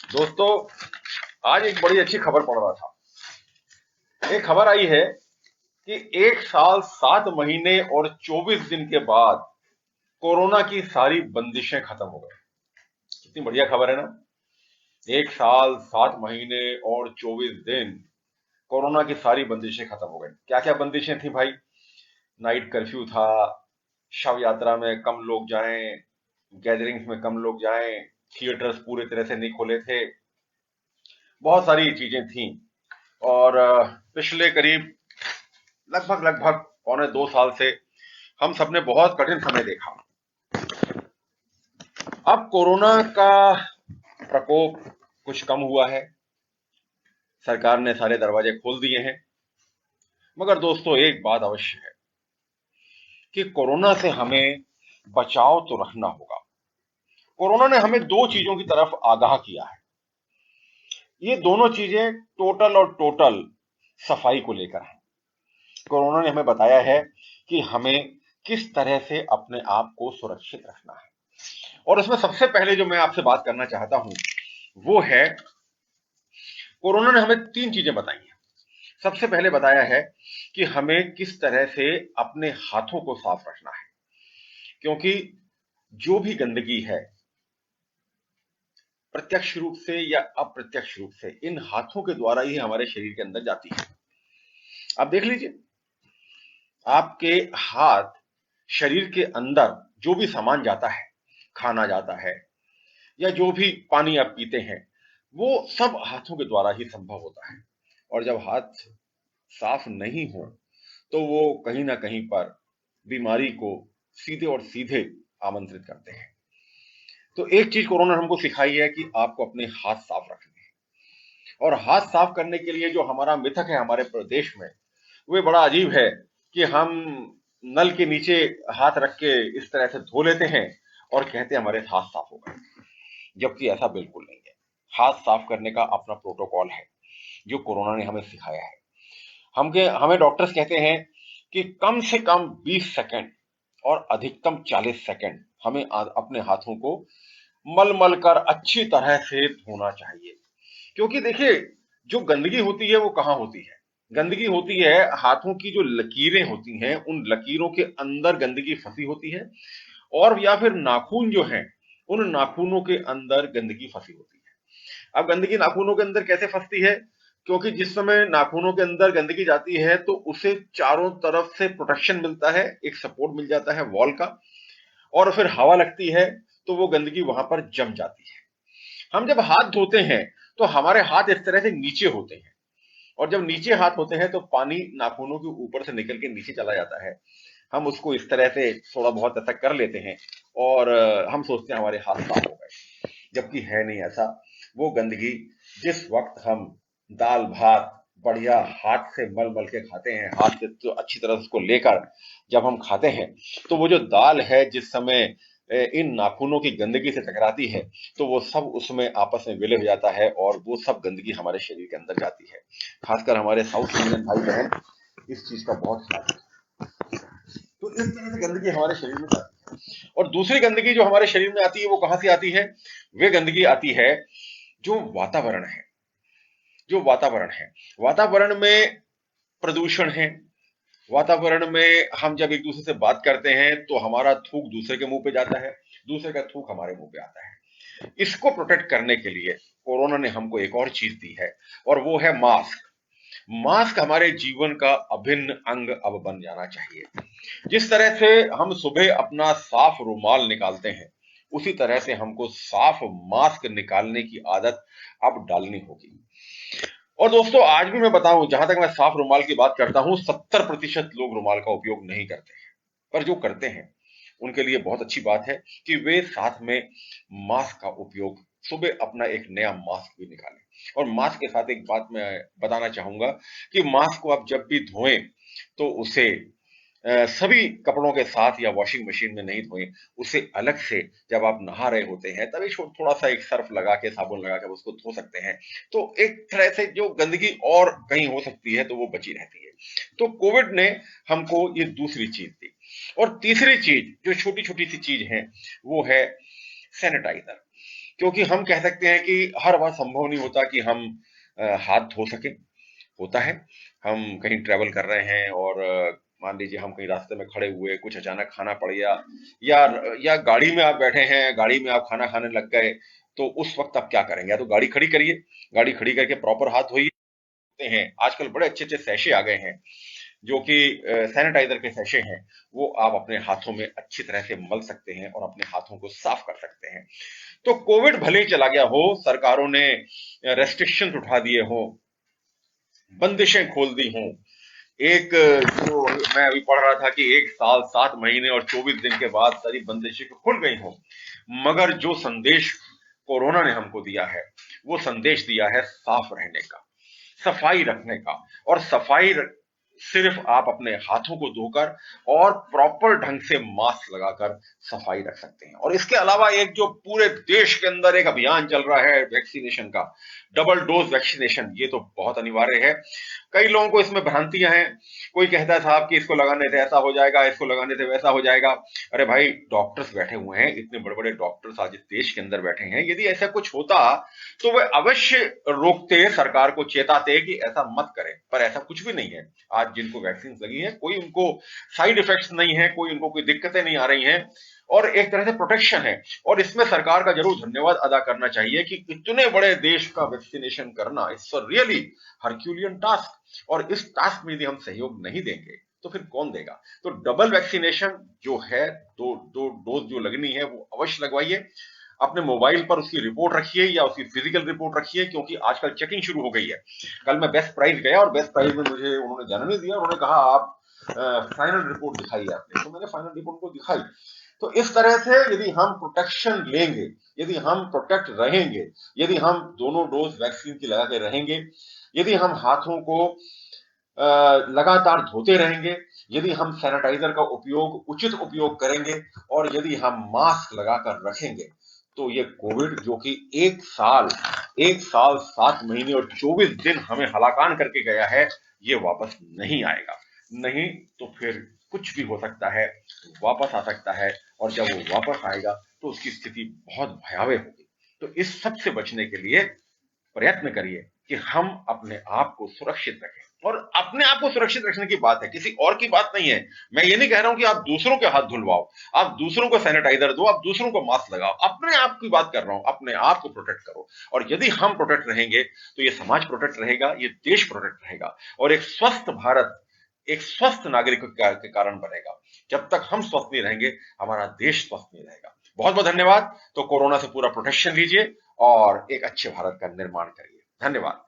दोस्तों, आज एक बड़ी अच्छी खबर पढ़ रहा था। एक खबर आई है कि 1 साल 7 महीने और 24 दिन के बाद कोरोना की सारी बंदिशें खत्म हो गई। कितनी बढ़िया खबर है ना। 1 साल 7 महीने और 24 दिन कोरोना की सारी बंदिशें खत्म हो गई। क्या क्या बंदिशें थी भाई? नाइट कर्फ्यू था, शव यात्रा में कम लोग जाएं, गैदरिंग्स में कम लोग जाएं, थिएटर्स पूरे तरह से नहीं खोले थे, बहुत सारी चीजें थी। और पिछले करीब लगभग लगभग पौने 2 साल से हम सबने बहुत कठिन समय देखा। अब कोरोना का प्रकोप कुछ कम हुआ है, सरकार ने सारे दरवाजे खोल दिए हैं। मगर दोस्तों, एक बात अवश्य है कि कोरोना से हमें बचाव तो रखना होगा। कोरोना ने हमें दो चीजों की तरफ आगाह किया है। ये दोनों चीजें टोटल और टोटल सफाई को लेकर है। कोरोना ने हमें बताया है कि हमें किस तरह से अपने आप को सुरक्षित रखना है। और उसमें सबसे पहले जो मैं आपसे बात करना चाहता हूं वो है, कोरोना ने हमें तीन चीजें बताई हैं। सबसे पहले बताया है कि हमें किस तरह से अपने हाथों को साफ रखना है, क्योंकि जो भी गंदगी है प्रत्यक्ष रूप से या अप्रत्यक्ष रूप से इन हाथों के द्वारा ही हमारे शरीर के अंदर जाती है। आप देख लीजिए, आपके हाथ शरीर के अंदर जो भी सामान जाता है, खाना जाता है या जो भी पानी आप पीते हैं, वो सब हाथों के द्वारा ही संभव होता है। और जब हाथ साफ नहीं हो तो वो कहीं ना कहीं पर बीमारी को सीधे और सीधे आमंत्रित करते हैं। तो एक चीज कोरोना ने हमको सिखाई है कि आपको अपने हाथ साफ रखने हैं। और हाथ साफ करने के लिए जो हमारा मिथक है हमारे प्रदेश में, वो बड़ा अजीब है कि हम नल के नीचे हाथ रख के इस तरह से धो लेते हैं और कहते हैं हमारे हाथ साफ हो गए, जबकि ऐसा बिल्कुल नहीं है। हाथ साफ करने का अपना प्रोटोकॉल है जो कोरोना ने हमें सिखाया है। हमें डॉक्टर्स कहते हैं कि कम से कम 20 सेकंड और अधिकतम 40 सेकंड हमें अपने हाथों को मल मल कर अच्छी तरह से धोना चाहिए। क्योंकि देखिए, जो गंदगी होती है वो कहाँ होती है? गंदगी होती है हाथों की जो लकीरें होती हैं, उन लकीरों के अंदर गंदगी फंसी होती है। और या फिर नाखून जो हैं, उन नाखूनों के अंदर गंदगी फंसी होती है। अब गंदगी नाखूनों के अंदर कैसे फंसती है? क्योंकि जिस समय नाखूनों के अंदर गंदगी जाती है तो उसे चारों तरफ से प्रोटेक्शन मिलता है, एक सपोर्ट मिल जाता है वॉल का, और फिर हवा लगती है तो वो गंदगी वहां पर जम जाती है। हम जब हाथ धोते हैं तो हमारे हाथ इस तरह से नीचे होते हैं, और जब नीचे हाथ होते हैं तो पानी नाखूनों के ऊपर से निकल के नीचे चला जाता है। हम उसको इस तरह से थोड़ा बहुत ऐसा कर लेते हैं और हम सोचते हैं हमारे हाथ साफ हो गए, जबकि है नहीं ऐसा। वो गंदगी जिस वक्त हम दाल भात बढ़िया हाथ से मल मल के खाते हैं, हाथ से तो अच्छी तरह उसको लेकर जब हम खाते हैं, तो वो जो दाल है जिस समय इन नाखूनों की गंदगी से टकराती है तो वो सब उसमें आपस में विलय हो जाता है और वो सब गंदगी हमारे शरीर के अंदर जाती है। खासकर हमारे साउथ इंडियन भाई बहन इस चीज का बहुत ख्याल रखें। तो इस तरह से गंदगी हमारे शरीर में जाती है। और दूसरी गंदगी जो हमारे शरीर में आती है वो कहां से आती है? वे गंदगी आती है जो वातावरण है। जो वातावरण है, वातावरण में प्रदूषण है। वातावरण में हम जब एक दूसरे से बात करते हैं तो हमारा थूक दूसरे के मुंह पे जाता है, दूसरे का थूक हमारे मुंह पे आता है। इसको प्रोटेक्ट करने के लिए कोरोना ने हमको एक और चीज दी है, और वो है मास्क। मास्क हमारे जीवन का अभिन्न अंग अब बन जाना चाहिए। जिस तरह से हम सुबह अपना साफ रुमाल निकालते हैं, उसी तरह से हमको साफ मास्क निकालने की आदत अब डालनी होगी। और दोस्तों, आज भी मैं बताऊं, जहां तक मैं साफ रुमाल की बात करता हूं, 70% लोग रुमाल का उपयोग नहीं करते हैं। पर जो करते हैं उनके लिए बहुत अच्छी बात है कि वे साथ में मास्क का उपयोग, सुबह अपना एक नया मास्क भी निकालें। और मास्क के साथ एक बात मैं बताना चाहूंगा कि मास्क को आप जब भी धोएं तो उसे सभी कपड़ों के साथ या वॉशिंग मशीन में नहीं धोएं। उसे अलग से जब आप नहा रहे होते हैं तभी थोड़ा सा एक सर्फ लगा के, साबुन लगा के उसको धो सकते हैं। तो एक तरह से जो गंदगी और कहीं हो सकती है तो वो बची रहती है। तो कोविड ने हमको ये दूसरी चीज दी। और तीसरी चीज जो छोटी छोटी सी चीज है वो है सैनिटाइजर। क्योंकि हम कह सकते हैं कि हर बार संभव नहीं होता कि हम हाथ धो सके। होता है, हम कहीं ट्रैवल कर रहे हैं और मान लीजिए हम कहीं रास्ते में खड़े हुए, कुछ अचानक खाना पड़ गया, या गाड़ी में आप बैठे हैं, गाड़ी में आप खाना खाने लग गए, तो उस वक्त आप क्या करेंगे? या तो गाड़ी खड़ी करिए, गाड़ी खड़ी करके प्रॉपर हाथ धोइए हैं। आजकल बड़े अच्छे अच्छे सैशे आ गए हैं जो कि सैनिटाइजर के सैशे हैं, वो आप अपने हाथों में अच्छी तरह से मल सकते हैं और अपने हाथों को साफ कर सकते हैं। तो कोविड भले ही चला गया हो, सरकारों ने रेस्ट्रिक्शंस उठा दिए हो, बंदिशें खोल दी हों, एक जो मैं अभी पढ़ रहा था कि 1 साल 7 महीने और 24 दिन के बाद सारी बंदिशें खुल गई हों, मगर जो संदेश कोरोना ने हमको दिया है, वो संदेश दिया है साफ रहने का, सफाई रखने का। और सिर्फ आप अपने हाथों को धोकर और प्रॉपर ढंग से मास्क लगाकर सफाई रख सकते हैं। और इसके अलावा एक जो पूरे देश के अंदर एक अभियान चल रहा है वैक्सीनेशन का, डबल डोज वैक्सीनेशन, ये तो बहुत अनिवार्य है। कई लोगों को इसमें भ्रांतियां हैं, कोई कहता है साहब कि इसको लगाने से ऐसा हो जाएगा, इसको लगाने से वैसा हो जाएगा। अरे भाई, डॉक्टर्स बैठे हुए हैं, इतने बड़े बड़े डॉक्टर्स आज इस देश के अंदर बैठे हैं, यदि ऐसा कुछ होता तो वह अवश्य रोकते, सरकार को चेताते कि ऐसा मत करें, पर ऐसा कुछ भी नहीं है। आज जिनको वैक्सीन लगी है, कोई उनको साइड इफेक्ट्स नहीं है, कोई उनको कोई दिक्कतें नहीं आ रही हैं, और एक तरह से प्रोटेक्शन है। और इसमें सरकार का जरूर धन्यवाद अदा करना चाहिए कि इतने बड़े देश का वैक्सीनेशन करना, इट्स रियली हरक्यूलियन टास्क। और इस टास्क में यदि हम सहयोग नहीं देंगे तो फिर कौन देगा? तो डबल वैक्सीनेशन जो है, दो दो डोज जो लगनी है वो अवश्य लगवाइए। अपने मोबाइल पर उसकी रिपोर्ट रखिए या उसकी फिजिकल रिपोर्ट रखिए, क्योंकि आजकल चेकिंग शुरू हो गई है। कल मैं बेस्ट प्राइस गया और बेस्ट प्राइस में मुझे उन्होंने जाने नहीं दिया, उन्होंने कहा आप फाइनल रिपोर्ट दिखाइए आपने, तो मैंने फाइनल रिपोर्ट को दिखाई। तो इस तरह से यदि हम प्रोटेक्शन लेंगे, यदि हम प्रोटेक्ट रहेंगे, यदि हम दोनों डोज वैक्सीन की लगा के रहेंगे, यदि हम हाथों को लगातार धोते रहेंगे, यदि हम सैनिटाइजर का उपयोग उचित उपयोग करेंगे, और यदि हम मास्क लगाकर रखेंगे, तो ये कोविड जो कि 1 साल 7 महीने और 24 दिन हमें हलाकान करके गया है, ये वापस नहीं आएगा। नहीं तो फिर कुछ भी हो सकता है, वापस आ सकता है, और जब वो वापस आएगा तो उसकी स्थिति बहुत भयावह होगी। तो इस सब से बचने के लिए प्रयत्न करिए कि हम अपने आप को सुरक्षित रखें। और अपने आप को सुरक्षित रखने की बात है, किसी और की बात नहीं है। मैं ये नहीं कह रहा हूं कि आप दूसरों के हाथ धुलवाओ, आप दूसरों को सैनिटाइजर दो, आप दूसरों को मास्क लगाओ, अपने आप की बात कर रहा हूं, अपने आप को प्रोटेक्ट करो। और यदि हम प्रोटेक्ट रहेंगे तो ये समाज प्रोटेक्ट रहेगा, ये देश प्रोटेक्ट रहेगा, और एक स्वस्थ भारत एक स्वस्थ नागरिक के कारण बनेगा। जब तक हम स्वस्थ नहीं रहेंगे, हमारा देश स्वस्थ नहीं रहेगा। बहुत बहुत धन्यवाद। तो कोरोना से पूरा प्रोटेक्शन लीजिए और एक अच्छे भारत का निर्माण करिए। धन्यवाद।